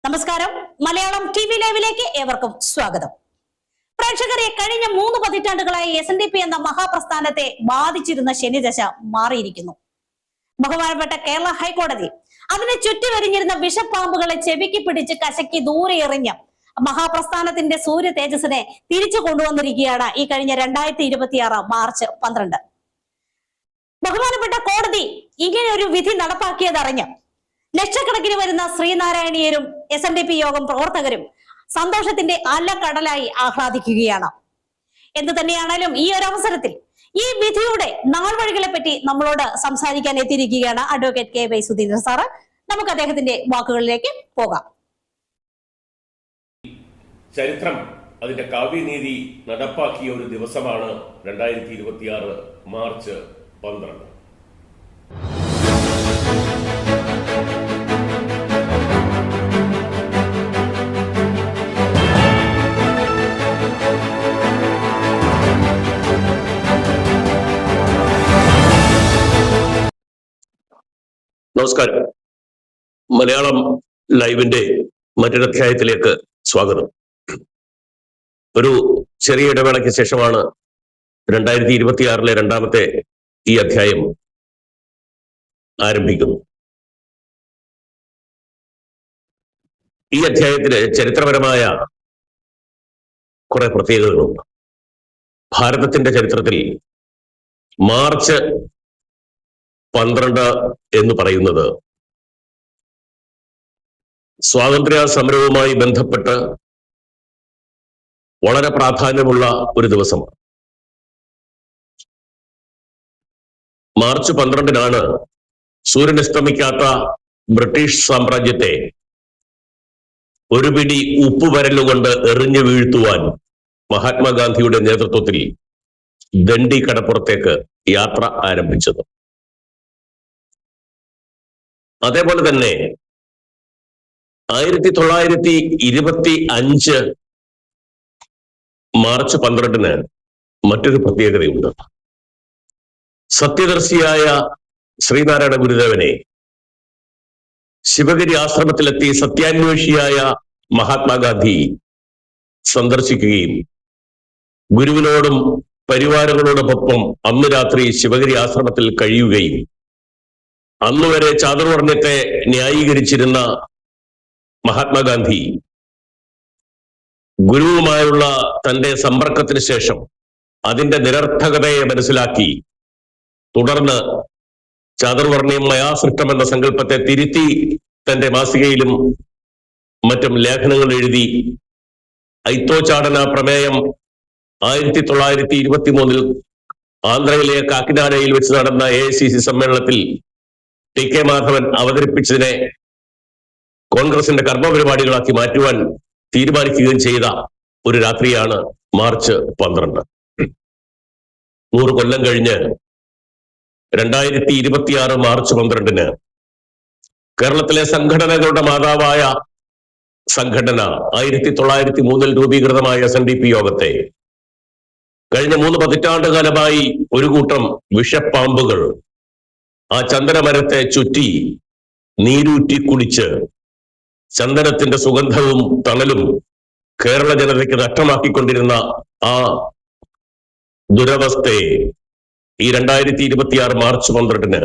നമസ്കാരം. മലയാളം TV ലൈവിലേക്ക് ഏവർക്കും സ്വാഗതം. പ്രേക്ഷകരെ, കഴിഞ്ഞ 3 പതിറ്റാണ്ടുകളായി SNDP എന്ന മഹാപ്രസ്ഥാനത്തെ ബാധിച്ചിരുന്ന ശനിദശ മാറിയിരിക്കുന്നു. ബഹുമാനപ്പെട്ട കേരള ഹൈക്കോടതി അതിനെ ചുറ്റിവരിഞ്ഞിരുന്ന വിഷപ്പാമ്പുകളെ ചെവിക്ക് പിടിച്ച് കശക്കി ദൂരെ എറിഞ്ഞ മഹാപ്രസ്ഥാനത്തിന്റെ സൂര്യ തേജസ്സിനെ തിരിച്ചു കൊണ്ടുവന്നിരിക്കുകയാണ് ഈ കഴിഞ്ഞ 2026 മാർച്ച് 12. ബഹുമാനപ്പെട്ട കോടതി ഇങ്ങനെ ഒരു വിധി നടപ്പാക്കിയതറിഞ്ഞ് ലക്ഷക്കണക്കിന് വരുന്ന ശ്രീനാരായണീയരും SNDP യോഗം പ്രവർത്തകരും സന്തോഷത്തിന്റെ അലകടലായി ആഹ്ലാദിക്കുകയാണ്. എന്തു തന്നെയാണെങ്കിലും ഈ ഒരു അവസരത്തിൽ ഈ വിധിയുടെ നാൾവഴികളെ പറ്റി നമ്മളോട് സംസാരിക്കാൻ എത്തിയിരിക്കുകയാണ് അഡ്വക്കേറ്റ് KY സുധീന്ദ്രൻ സാറ്. നമുക്ക് അദ്ദേഹത്തിന്റെ വാക്കുകളിലേക്ക് പോകാം. ചരിത്രം അതിന്റെ കാവ്യനീതി നടപ്പാക്കിയ ഒരു ദിവസമാണ് 2026 മാർച്ച് 12. നമസ്കാരം. മലയാളം ലൈവിന്റെ മറ്റൊരധ്യായത്തിലേക്ക് സ്വാഗതം. ഒരു ചെറിയ ഇടവേളയ്ക്ക് ശേഷമാണ് 2026 രണ്ടാമത്തെ ഈ അധ്യായം ആരംഭിക്കുന്നു. ഈ അധ്യായത്തിന് ചരിത്രപരമായ കുറെ പ്രത്യേകതകളുണ്ട്. ഭാരതത്തിന്റെ ചരിത്രത്തിൽ മാർച്ച് 12 എന്ന് പറയുന്നത് സ്വാതന്ത്ര്യ സമരവുമായി ബന്ധപ്പെട്ട് വളരെ പ്രാധാന്യമുള്ള ഒരു ദിവസമാണ്. മാർച്ച് 12 സൂര്യൻ അസ്തമിക്കാത്ത ബ്രിട്ടീഷ് സാമ്രാജ്യത്തെ ഒരു പിടി ഉപ്പുവരലുകൊണ്ട് എറിഞ്ഞു വീഴ്ത്തുവാൻ മഹാത്മാഗാന്ധിയുടെ നേതൃത്വത്തിൽ ദണ്ഡി കടപ്പുറത്തേക്ക് യാത്ര ആരംഭിച്ചത്. അതേപോലെ തന്നെ 1925 മാർച്ച് 12 മറ്റൊരു പ്രത്യേകതയുണ്ട്. സത്യദർശിയായ ശ്രീനാരായണ ഗുരുദേവനെ ശിവഗിരി ആശ്രമത്തിലെത്തി സത്യാന്വേഷിയായ മഹാത്മാഗാന്ധി സന്ദർശിക്കുകയും ഗുരുവിനോടും പരിവാരങ്ങളോടൊപ്പം അന്ന് രാത്രി ശിവഗിരി ആശ്രമത്തിൽ കഴിയുകയും അന്നുവരെ ചാതുർവർണ്ണയത്തെ ന്യായീകരിച്ചിരുന്ന മഹാത്മാഗാന്ധി ഗുരുവുമായുള്ള തന്റെ സമ്പർക്കത്തിന് ശേഷം അതിന്റെ നിരർത്ഥകതയെ മനസ്സിലാക്കി തുടർന്ന് ചാതുർവർണ്ണയം മയാസൃഷ്ടം എന്ന സങ്കല്പത്തെ തിരുത്തി തന്റെ മാസികയിലും മറ്റും ലേഖനങ്ങൾ എഴുതി ഐത്തോച്ചാടന പ്രമേയം 1923 ആന്ധ്രയിലെ കാക്കിനാഡയിൽ വെച്ച് നടന്ന AICC സമ്മേളനത്തിൽ TK മാധവൻ അവതരിപ്പിച്ചതിനെ കോൺഗ്രസിന്റെ കർമ്മപരിപാടികളാക്കി മാറ്റുവാൻ തീരുമാനിക്കുകയും ചെയ്ത ഒരു രാത്രിയാണ് മാർച്ച് 12. 100 കൊല്ലം കഴിഞ്ഞ് 2026 മാർച്ച് 12 കേരളത്തിലെ സംഘടനകളുടെ മാതാവായ സംഘടന 1903 രൂപീകൃതമായ SNDP യോഗത്തെ കഴിഞ്ഞ 3 പതിറ്റാണ്ടുകാലമായി ഒരു കൂട്ടം വിഷപ്പാമ്പുകൾ ആ ചന്ദനമരത്തെ ചുറ്റി നീരൂറ്റി കുടിച്ച് ചന്ദനത്തിന്റെ സുഗന്ധവും തണലും കേരള ജനതയ്ക്ക് നഷ്ടമാക്കിക്കൊണ്ടിരുന്ന ആ ദുരവസ്ഥയെ ഈ 2026 മാർച്ച് 12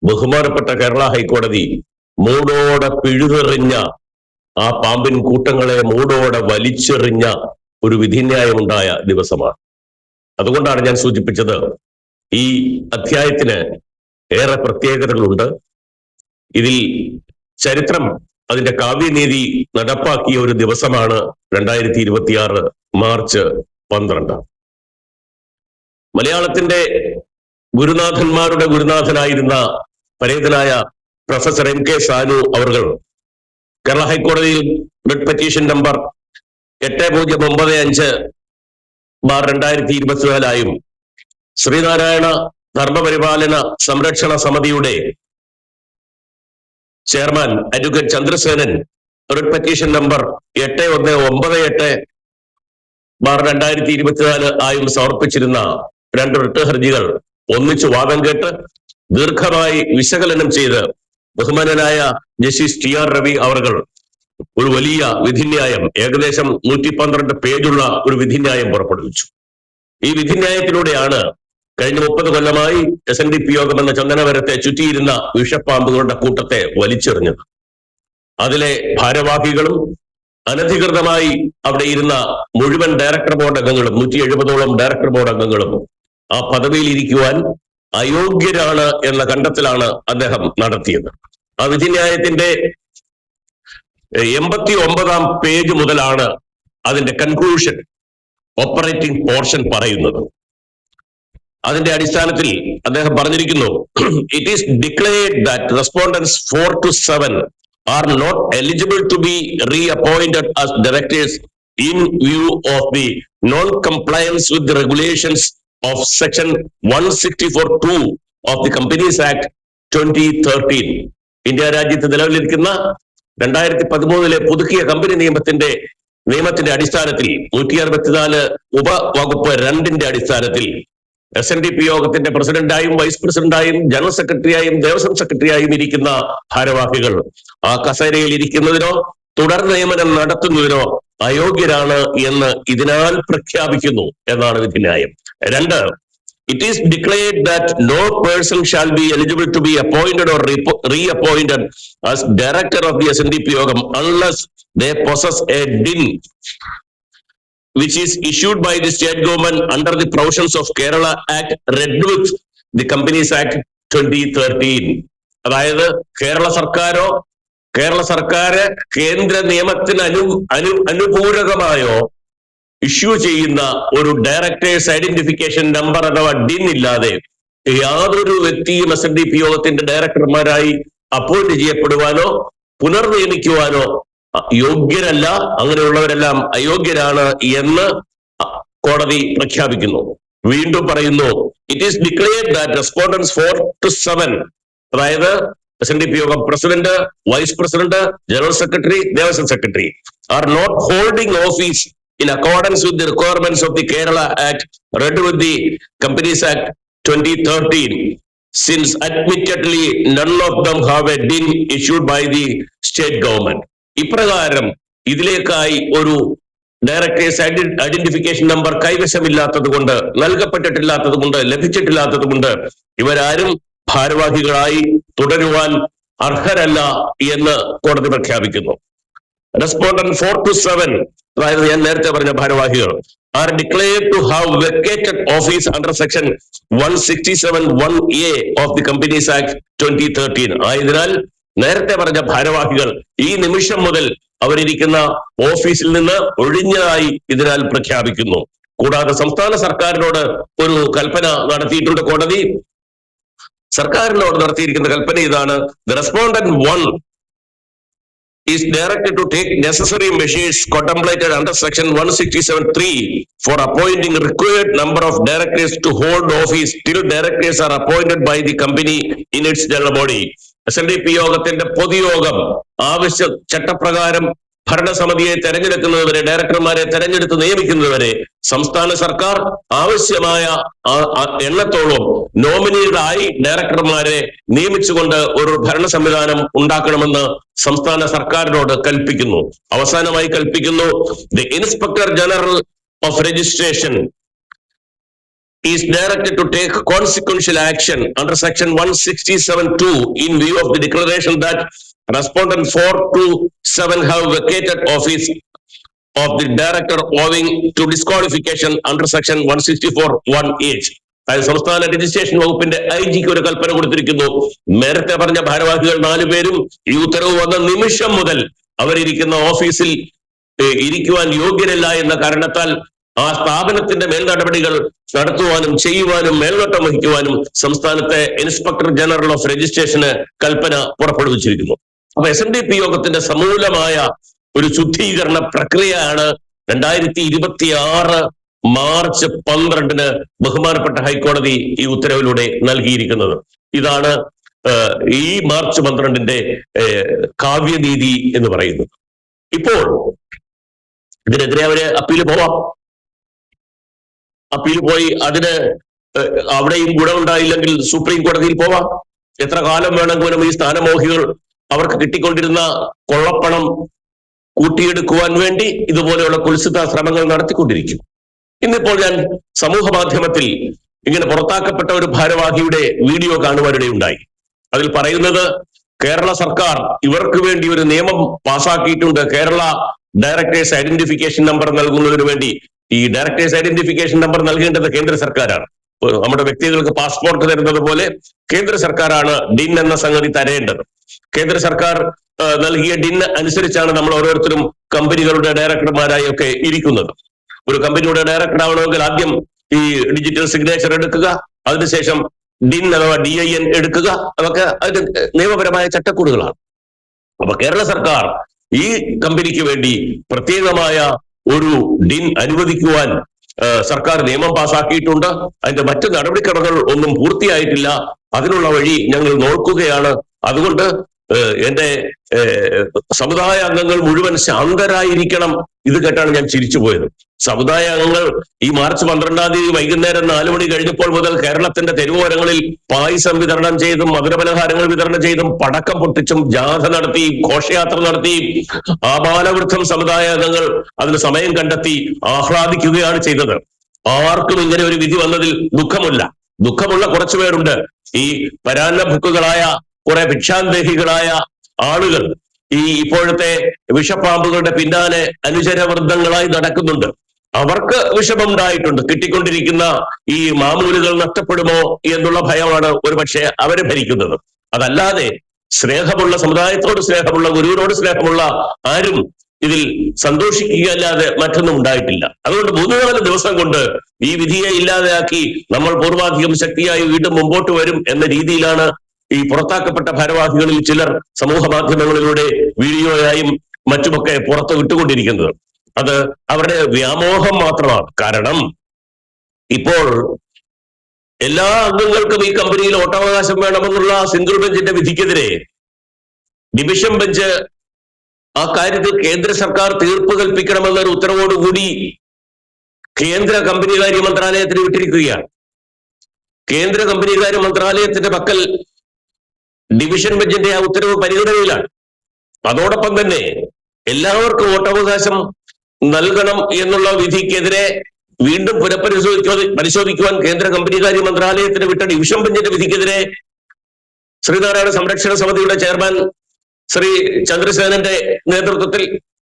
ബഹുമാനപ്പെട്ട കേരള ഹൈക്കോടതി മൂടോടെ പിഴുതെറിഞ്ഞ ആ പാമ്പിൻ കൂട്ടങ്ങളെ മൂടോടെ വലിച്ചെറിഞ്ഞ ഒരു വിധിന്യായമുണ്ടായ ദിവസമാണ്. അതുകൊണ്ടാണ് ഞാൻ സൂചിപ്പിച്ചത് ഈ അധ്യായത്തിന് ഏറെ പ്രത്യേകതകളുണ്ട്. ഇതിൽ ചരിത്രം അതിന്റെ കാവ്യനീതി നടപ്പാക്കിയ ഒരു ദിവസമാണ് 2026 മാർച്ച് 12. മലയാളത്തിന്റെ ഗുരുനാഥന്മാരുടെ ഗുരുനാഥനായിരുന്ന പരേതനായ പ്രൊഫസർ MK സാനു അവർ കേരള ഹൈക്കോടതിയിൽ writ petition number 8095/2024 Sreenarayana Dharmaparipalana സംരക്ഷണ സമിതിയുടെ chairman advocate Chandrasenan writ petition number 8198/2024 ആയും സമർപ്പിച്ചിരുന്ന 2 റിട്ട് ഹർജികൾ ഒന്നിച്ചു വാദം കേട്ട് ദീർഘമായി വിശകലനം ചെയ്ത് ബഹുമാനനായ ജസ്റ്റിസ് TR രവി അവർ ഒരു വലിയ വിധിന്യായം, ഏകദേശം 112 പേജുള്ള ഒരു വിധിന്യായം പുറപ്പെടുവിച്ചു. ഈ വിധിന്യായത്തിലൂടെയാണ് കഴിഞ്ഞ 30 കൊല്ലമായി SNDP യോഗം എന്ന ചന്ദനമരത്തെ ചുറ്റിയിരുന്ന വിഷപ്പാമ്പുകളുടെ കൂട്ടത്തെ വലിച്ചെറിഞ്ഞത്. അതിലെ ഭാരവാഹികളും അനധികൃതമായി അവിടെ ഇരുന്ന മുഴുവൻ ഡയറക്ടർ ബോർഡ് അംഗങ്ങളും 170ഓളം ഡയറക്ടർ ബോർഡ് അംഗങ്ങളും ആ പദവിയിൽ ഇരിക്കുവാൻ അയോഗ്യരാണ് എന്ന കണ്ടെത്തലാണ് അദ്ദേഹം നടത്തിയത്. ആ വിധിന്യായത്തിന്റെ 89-ാം പേജ് മുതലാണ് അതിന്റെ കൺക്ലൂഷൻ, ഓപ്പറേറ്റിംഗ് പോർഷൻ പറയുന്നത്. അതിന്റെ അടിസ്ഥാനത്തിൽ അദ്ദേഹം പറഞ്ഞിരിക്കുന്നു, it is declared that respondents 4 to 7 are not eligible to be reappointed as directors in view of the non-compliance with the regulations of section 164(2) of the Companies Act 2013. India രാജ്യത്ത് നിലവിലിരിക്കുന്ന 2013 പുതുക്കിയ company നിയമത്തിന്റെ അടിസ്ഥാനത്തിൽ 164 ഉപവകുപ്പ് 2 അടിസ്ഥാനത്തിൽ SNDP യോഗത്തിന്റെ പ്രസിഡന്റായും vice പ്രസിഡന്റായും general സെക്രട്ടറിയായും Devaswom സെക്രട്ടറിയായും ഇരിക്കുന്ന ഭാരവാഹികൾ ആ കസേരയിൽ ഇരിക്കുന്നതിനോ തുടർ നിയമനം നടത്തുന്നതിനോ അയോഗ്യരാണ് എന്ന് ഇതിനാൽ പ്രഖ്യാപിക്കുന്നു എന്നാണ് വിധിന്യായം. 2, it is declared that no person shall be eligible to be appointed or reappointed as director of the SNDP യോഗം unless they possess a DIN which is issued by the state government under the provisions of Kerala Act read with the Companies Act 2013. അതായത് കേരള സർക്കാർ കേന്ദ്ര നിയമത്തിന് അനുപൂരകമായോ issue ചെയ്യുന്ന ഒരു directors identification number അഥവാ DIN ഇല്ലാതെ യാതൊരു വ്യക്തിയും SNDP യോഗത്തിന്റെ ഡയറക്ടർമാരായി അപ്പോയിന്റ് ചെയ്യപ്പെടുവാനോ പുനർനിയമിക്കുവാനോ യോഗ്യരല്ല. അങ്ങനെയുള്ളവരെല്ലാം അയോഗ്യരാണ് എന്ന് കോടതി പ്രഖ്യാപിക്കുന്നു. വീണ്ടും പറയുന്നു, it is declared that respondents 4 to 7, അതായത് SNDP Yogam president, vice president, general secretary, Devaswom secretary are not holding office in accordance with the requirements of the Kerala Act read with the Companies Act 2013, since admittedly none of them have a DIN issued by the state government. ഇപ്രകാരം ഇതിലേക്കായി ഒരു directors identification number കൈവശമില്ലാത്തത് കൊണ്ട്, നൽകപ്പെട്ടിട്ടില്ലാത്തത് കൊണ്ട്, ലഭിച്ചിട്ടില്ലാത്തത് കൊണ്ട് ഇവരാരും ഭാരവാഹികളായി തുടരുവാൻ അർഹരല്ല എന്ന് കോടതി പ്രഖ്യാപിക്കുന്നു. റെസ്പോണ്ടന്റ് 4 to 7, അതായത് ഞാൻ നേരത്തെ പറഞ്ഞ ഭാരവാഹികൾ are declared to have vacated office under section 167(1)(a) of the companies act 2013. ആയതിനാൽ നേരത്തെ പറഞ്ഞ ഭാരവാഹികൾ ഈ നിമിഷം മുതൽ അവരിയ്ക്കുന്ന ഓഫീസിൽ നിന്ന് ഒഴിഞ്ഞതായി ഇതിനാൽ പ്രഖ്യാപിക്കുന്നു. കൂടാതെ സംസ്ഥാന സർക്കാരിനോട് ഒരു കൽപ്പന നടത്തിയിട്ടുണ്ട് കോടതി. സർക്കാരിനോട് നടത്തിയിരിക്കുന്ന കൽപ്പന ഇതാണ്: the respondent 1 is directed to take necessary measures contemplated under section 167(3) for appointing required number of directors to hold office till directors are appointed by the company in its general body. SNDP യോഗത്തിന്റെ പൊതുയോഗം ചട്ടപ്രകാരം ഭരണസമിതിയെ തെരഞ്ഞെടുക്കുന്നതുവരെ, ഡയറക്ടർമാരെ തെരഞ്ഞെടുത്ത് നിയമിക്കുന്നതുവരെ സംസ്ഥാന സർക്കാർ ആവശ്യമായ എണ്ണത്തോളം നോമിനികളായി ഡയറക്ടർമാരെ നിയമിച്ചുകൊണ്ട് ഒരു ഭരണ സംവിധാനം ഉണ്ടാക്കണമെന്ന് സംസ്ഥാന സർക്കാരിനോട് കൽപ്പിക്കുന്നു. അവസാനമായി കൽപ്പിക്കുന്നു, the inspector general of registration is directed to take consequential action under section 167(2) in view of the declaration that respondent 4 to 7 have vacated office of the director owing to disqualification under section 164(1)(h. സംസ്ഥാന registration വകുപ്പിന്റെ IG-ക്ക് ഒരു കൽപ്പന കൊടുത്തിരിക്കുന്നു. നേരത്തെ പറഞ്ഞ ഭാരവാഹികൾ 4 പേരും ഈ ഉത്തരവ് വന്ന നിമിഷം മുതൽ അവരിയ്ക്കുന്ന ഓഫീസിൽ ഇരിക്കുവാൻ യോഗ്യരല്ല എന്ന കാരണത്താൽ ആ സ്ഥാപനത്തിന്റെ മേൽനടപടികൾ നടത്തുവാനും ചെയ്യുവാനും മേൽനോട്ടം വഹിക്കുവാനും സംസ്ഥാനത്തെ ഇൻസ്പെക്ടർ ജനറൽ ഓഫ് രജിസ്ട്രേഷന് കൽപ്പന പുറപ്പെടുവിച്ചിരിക്കുന്നു. അപ്പൊ SNDP യോഗത്തിന്റെ സമൂലമായ ഒരു ശുദ്ധീകരണ പ്രക്രിയയാണ് 2026 മാർച്ച് 12 ബഹുമാനപ്പെട്ട ഹൈക്കോടതി ഈ ഉത്തരവിലൂടെ നൽകിയിരിക്കുന്നത്. ഇതാണ് ഈ മാർച്ച് 12 കാവ്യനീതി എന്ന് പറയുന്നത്. ഇപ്പോൾ ഇതിനെതിരെ അവര് അപ്പീൽ പോയി അതിന് അവിടെയും ഗുണമുണ്ടായില്ലെങ്കിൽ സുപ്രീം കോടതിയിൽ പോവാം. എത്ര കാലം വേണമെങ്കിലും ഈ സ്ഥാനമോഹികൾ അവർക്ക് കിട്ടിക്കൊണ്ടിരുന്ന കൊള്ളപ്പണം കൂട്ടിയെടുക്കുവാൻ വേണ്ടി ഇതുപോലെയുള്ള കുൽസിത ശ്രമങ്ങൾ നടത്തിക്കൊണ്ടിരിക്കും. ഇന്നിപ്പോൾ ഞാൻ സമൂഹ മാധ്യമത്തിൽ ഇങ്ങനെ പുറത്താക്കപ്പെട്ട ഒരു ഭാരവാഹിയുടെ വീഡിയോ കാണുവാനിടയുണ്ടായി. അതിൽ പറയുന്നത് കേരള സർക്കാർ ഇവർക്ക് വേണ്ടി ഒരു നിയമം പാസാക്കിയിട്ടുണ്ട്. കേരള ഡയറക്ടേഴ്സ് ഐഡന്റിഫിക്കേഷൻ നമ്പർ നൽകുന്നതിന് വേണ്ടി ഈ ഡയറക്ടേഴ്സ് ഐഡന്റിഫിക്കേഷൻ നമ്പർ നൽകേണ്ടത് കേന്ദ്ര സർക്കാരാണ്. നമ്മുടെ വ്യക്തികൾക്ക് പാസ്പോർട്ട് തരുന്നത് പോലെ കേന്ദ്ര സർക്കാരാണ് ഡിൻ എന്ന സംഗതി തരേണ്ടത്. കേന്ദ്ര സർക്കാർ നൽകിയ ഡിൻ അനുസരിച്ചാണ് നമ്മൾ ഓരോരുത്തരും കമ്പനികളുടെ ഡയറക്ടർമാരായി ഒക്കെ ഇരിക്കുന്നത്. ഒരു കമ്പനിയുടെ ഡയറക്ടർ ആവണമെങ്കിൽ ആദ്യം ഈ ഡിജിറ്റൽ സിഗ്നേച്ചർ എടുക്കുക, അതിനുശേഷം ഡിൻ അഥവാ DIN എടുക്കുക. അതൊക്കെ അതിന്റെ നിയമപരമായ ചട്ടക്കൂടുകളാണ്. അപ്പൊ കേരള സർക്കാർ ഈ കമ്പനിക്ക് വേണ്ടി പ്രത്യേകമായ ഒരു ഡിൻ അനുവദിക്കുവാൻ സർക്കാർ നിയമം പാസാക്കിയിട്ടുണ്ട്. അതിന്റെ മറ്റു നടപടിക്രമങ്ങൾ ഒന്നും പൂർത്തിയായിട്ടില്ല. അതിനുള്ള വഴി ഞങ്ങൾ നോക്കുകയാണ്. അതുകൊണ്ട് എന്റെ സമുദായ അംഗങ്ങൾ മുഴുവൻ ശാന്തരായിരിക്കണം. ഇത് കേട്ടാണ് ഞാൻ ചിരിച്ചുപോയത്. സമുദായ അംഗങ്ങൾ ഈ മാർച്ച് 12-ാം തീയതി വൈകുന്നേരം 4 മണി കഴിഞ്ഞപ്പോൾ മുതൽ കേരളത്തിന്റെ തെരുവോരങ്ങളിൽ പായസം വിതരണം ചെയ്തും മധുരപലഹാരങ്ങൾ വിതരണം ചെയ്തും പടക്കം പൊട്ടിച്ചും ജാഥ നടത്തി ഘോഷയാത്ര നടത്തി ആബാലവൃദ്ധം സമുദായ അംഗങ്ങൾ അതിന് സമയം കണ്ടെത്തി ആഹ്ലാദിക്കുകയാണ് ചെയ്തത്. ആർക്കും ഇങ്ങനെ ഒരു വിധി വന്നതിൽ ദുഃഖമുള്ള കുറച്ചുപേരുണ്ട്. ഈ പരാന്നഭുക്കുകളായ കുറെ ഭിക്ഷാന്തേഹികളായ ആളുകൾ ഈ ഇപ്പോഴത്തെ വിഷപ്പാമ്പുകളുടെ പിന്നാലെ അനുചരവൃന്ദങ്ങളായി നടക്കുന്നുണ്ട്. അവർക്ക് വിഷമമുണ്ടായിട്ടുണ്ട്. കിട്ടിക്കൊണ്ടിരിക്കുന്ന ഈ മാമൂലുകൾ നഷ്ടപ്പെടുമോ എന്നുള്ള ഭയമാണ് ഒരുപക്ഷെ അവരെ ഭരിക്കുന്നത്. അതല്ലാതെ സ്നേഹമുള്ള സമുദായത്തോട് സ്നേഹമുള്ള ഗുരുവിനോട് സ്നേഹമുള്ള ആരും ഇതിൽ സന്തോഷിക്കുകയല്ലാതെ മറ്റൊന്നും ഉണ്ടായിട്ടില്ല. അതുകൊണ്ട് 3-4 ദിവസം കൊണ്ട് ഈ വിധിയെ ഇല്ലാതെയാക്കി നമ്മൾ പൂർവാധികം ശക്തിയായി വീണ്ടും മുമ്പോട്ട് വരും എന്ന രീതിയിലാണ് ഈ പുറത്താക്കപ്പെട്ട ഭാരവാഹികളിൽ ചിലർ സമൂഹ മാധ്യമങ്ങളിലൂടെ വീഡിയോയായും മറ്റുമൊക്കെ പുറത്ത് വിട്ടുകൊണ്ടിരിക്കുന്നത്. അത് അവരുടെ വ്യാമോഹം മാത്രമാണ്. കാരണം ഇപ്പോൾ എല്ലാ അംഗങ്ങൾക്കും ഈ കമ്പനിയിൽ വോട്ടവകാശം വേണമെന്നുള്ള സിംഗിൾ ബെഞ്ചിന്റെ വിധിക്കെതിരെ ഡിവിഷൻ ബെഞ്ച് ആ കാര്യത്തിൽ കേന്ദ്ര സർക്കാർ തീർപ്പ് കൽപ്പിക്കണമെന്നൊരു ഉത്തരവോടുകൂടി കേന്ദ്ര കമ്പനികാര്യ മന്ത്രാലയത്തിന് വിട്ടിരിക്കുകയാണ്. കേന്ദ്ര കമ്പനികാര്യ മന്ത്രാലയത്തിന്റെ പക്കൽ ഡിവിഷൻ ബെഞ്ചിന്റെ ആ ഉത്തരവ് പരിഗണനയിലാണ്. അതോടൊപ്പം തന്നെ എല്ലാവർക്കും വോട്ടവകാശം നൽകണം എന്നുള്ള വിധിക്കെതിരെ വീണ്ടും പരിശോധിക്കുവാൻ കേന്ദ്ര കമ്പനികാര്യ മന്ത്രാലയത്തിന് വിട്ട ഡിവിഷൻ ബെഞ്ചിന്റെ വിധിക്കെതിരെ ശ്രീനാരായണ സംരക്ഷണ സമിതിയുടെ ചെയർമാൻ ശ്രീ ചന്ദ്രസേനന്റെ നേതൃത്വത്തിൽ,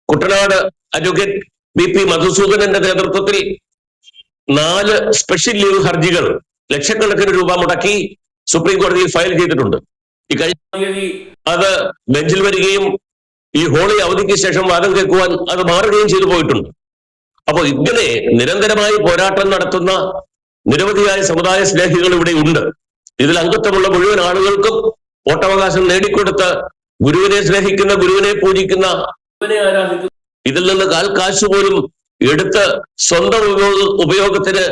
കുട്ടനാട് അഡ്വക്കേറ്റ് BP മധുസൂദനന്റെ നേതൃത്വത്തിൽ 4 സ്പെഷ്യൽ ലീവ് ഹർജികൾ ലക്ഷക്കണക്കിന് രൂപ മുടക്കി സുപ്രീം കോടതിയിൽ ഫയൽ ചെയ്തിട്ടുണ്ട്. ഈ കഴിഞ്ഞ തീയതി അത് ബെഞ്ചിൽ വരികയും ഈ ഹോളി അവധിക്ക് ശേഷം വാദം കേൾക്കുവാൻ അത് മാറുകയും ചെയ്തു പോയിട്ടുണ്ട്. അപ്പോൾ ഇങ്ങനെ നിരന്തരമായി പോരാട്ടം നടത്തുന്ന നിരവധിയായ സമുദായ സ്നേഹികൾ ഇവിടെ ഉണ്ട്. ഇതിൽ അംഗത്വമുള്ള മുഴുവൻ ആളുകൾക്കും വോട്ടവകാശം നേടിക്കൊടുത്ത് ഗുരുവിനെ സ്നേഹിക്കുന്ന, ഗുരുവിനെ പൂജിക്കുന്ന, ഗുരുവിനെ ആരാധിക്കുന്ന, ഇതിൽ നിന്ന് കാൽക്കാശ് പോലും എടുത്ത് സ്വന്തം ഉപയോഗത്തിന്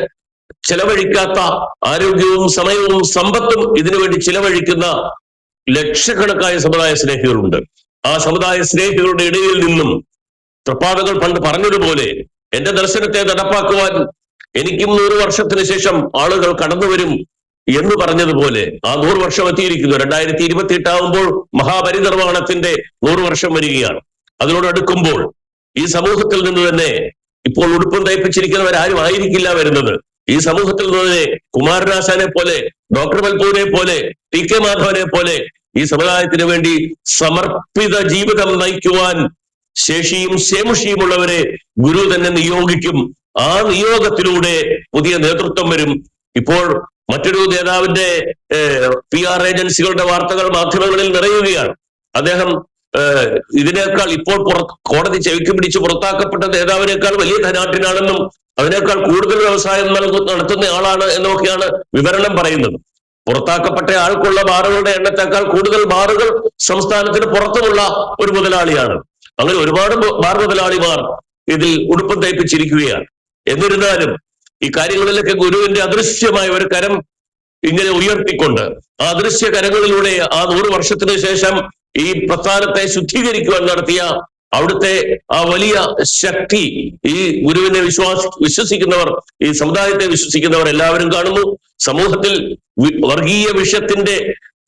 ചെലവഴിക്കാത്ത, ആരോഗ്യവും സമയവും സമ്പത്തും ഇതിനുവേണ്ടി ചിലവഴിക്കുന്ന ലക്ഷക്കണക്കായ സമുദായ സ്നേഹികളുണ്ട്. ആ സമുദായ സ്നേഹികളുടെ ഇടയിൽ നിന്നും തൃപ്പാദകൾ പണ്ട് പറഞ്ഞതുപോലെ എന്റെ ദർശനത്തെ നടപ്പാക്കുവാൻ എനിക്കും 100 വർഷത്തിന് ശേഷം ആളുകൾ കടന്നുവരും എന്ന് പറഞ്ഞതുപോലെ ആ 100 വർഷം എത്തിയിരിക്കുന്നു. 2028 ആവുമ്പോൾ മഹാപരിനിർവാണത്തിന്റെ 100 വർഷം വരികയാണ്. അതിനോടടുക്കുമ്പോൾ ഈ സമൂഹത്തിൽ നിന്ന് തന്നെ ഇപ്പോൾ ഉടുപ്പും തയ്പ്പിച്ചിരിക്കുന്നവരാരും ആയിരിക്കില്ല വരുന്നത്. ഈ സമൂഹത്തിൽ നിന്ന് കുമാരനാശാനെ പോലെ, ഡോക്ടർ മൽപൂരെ പോലെ, TK മാധവനെ പോലെ ഈ സമുദായത്തിന് വേണ്ടി സമർപ്പിത ജീവിതം നയിക്കുവാൻ ശേഷിയും ശേമുഷിയുമുള്ളവരെ ഗുരു തന്നെ നിയോഗിക്കും. ആ നിയോഗത്തിലൂടെ പുതിയ നേതൃത്വം വരും. ഇപ്പോൾ മറ്റൊരു നേതാവിന്റെ PR ഏജൻസികളുടെ വാർത്തകൾ മാധ്യമങ്ങളിൽ നിറയുകയാണ്. അദ്ദേഹം ഇതിനേക്കാൾ ഇപ്പോൾ കോടതി ചെവിക്ക് പിടിച്ച് പുറത്താക്കപ്പെട്ട നേതാവിനേക്കാൾ വലിയ ധനാട്ടിനാണെന്നും അതിനേക്കാൾ കൂടുതൽ വ്യവസായം നടത്തുന്ന ആളാണ് എന്നൊക്കെയാണ് വിവരണം പറയുന്നത്. പുറത്താക്കപ്പെട്ട ആൾക്കുള്ള ബാറുകളുടെ എണ്ണത്തേക്കാൾ കൂടുതൽ ബാറുകൾ സംസ്ഥാനത്തിന് പുറത്തുമുള്ള ഒരു മുതലാളിയാണ്. അങ്ങനെ ഒരുപാട് ബാർ മുതലാളിമാർ ഇതിൽ ഉടുപ്പം തയ്പ്പിച്ചിരിക്കുകയാണ്. എന്നിരുന്നാലും ഈ കാര്യങ്ങളിലൊക്കെ ഗുരുവിന്റെ അദൃശ്യമായ ഒരു കരം ഇങ്ങനെ ഉയർത്തിക്കൊണ്ട് ആ അദൃശ്യ കരങ്ങളിലൂടെ ആ 100 വർഷത്തിന് ശേഷം ഈ പ്രസ്ഥാനത്തെ ശുദ്ധീകരിക്കുവാൻ നടത്തിയ അവിടുത്തെ ആ വലിയ ശക്തി ഈ ഗുരുവിനെ വിശ്വസിക്കുന്നവർ, ഈ സമുദായത്തെ വിശ്വസിക്കുന്നവർ എല്ലാവരും കാണുന്നു. സമൂഹത്തിൽ വർഗീയ വിഷത്തിന്റെ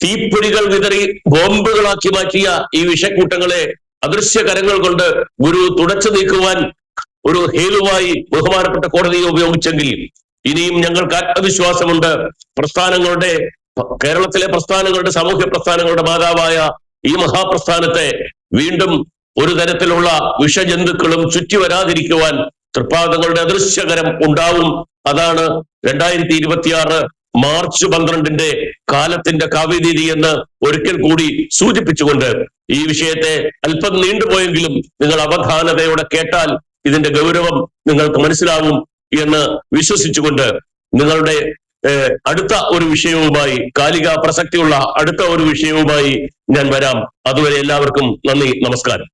തീപ്പൊരികൾ വിതറി ബോംബുകളാക്കി മാറ്റിയ ഈ വിഷക്കൂട്ടങ്ങളെ അദൃശ്യ കരങ്ങൾ കൊണ്ട് ഗുരു തുടച്ചു നീക്കുവാൻ ഒരു ഹേലുവായി ബഹുമാനപ്പെട്ട കോടതിയെ ഉപയോഗിച്ചെങ്കിൽ ഇനിയും ഞങ്ങൾക്ക് ആത്മവിശ്വാസമുണ്ട്. പ്രസ്ഥാനങ്ങളുടെ, കേരളത്തിലെ പ്രസ്ഥാനങ്ങളുടെ, സാമൂഹ്യ പ്രസ്ഥാനങ്ങളുടെ മാതാവായ ഈ മഹാപ്രസ്ഥാനത്തെ വീണ്ടും ഒരു തരത്തിലുള്ള വിഷജന്തുക്കളും ചുറ്റി വരാതിരിക്കുവാൻ തൃപ്പാദങ്ങളുടെ അദൃശ്യകരം ഉണ്ടാവും. അതാണ് 2026 മാർച്ച് 12 കാലത്തിന്റെ കാവ്യനീതി എന്ന് ഒരിക്കൽ കൂടി സൂചിപ്പിച്ചുകൊണ്ട് ഈ വിഷയത്തെ അല്പം നീണ്ടുപോയെങ്കിലും നിങ്ങൾ അവധാനതയോടെ കേട്ടാൽ ഇതിന്റെ ഗൗരവം നിങ്ങൾക്ക് മനസ്സിലാവും എന്ന് വിശ്വസിച്ചുകൊണ്ട് നിങ്ങളുടെ അടുത്ത ഒരു വിഷയവുമായി, കാലിക പ്രസക്തിയുള്ള അടുത്ത ഒരു വിഷയവുമായി ഞാൻ വരാം. അതുവരെ എല്ലാവർക്കും നന്ദി, നമസ്കാരം.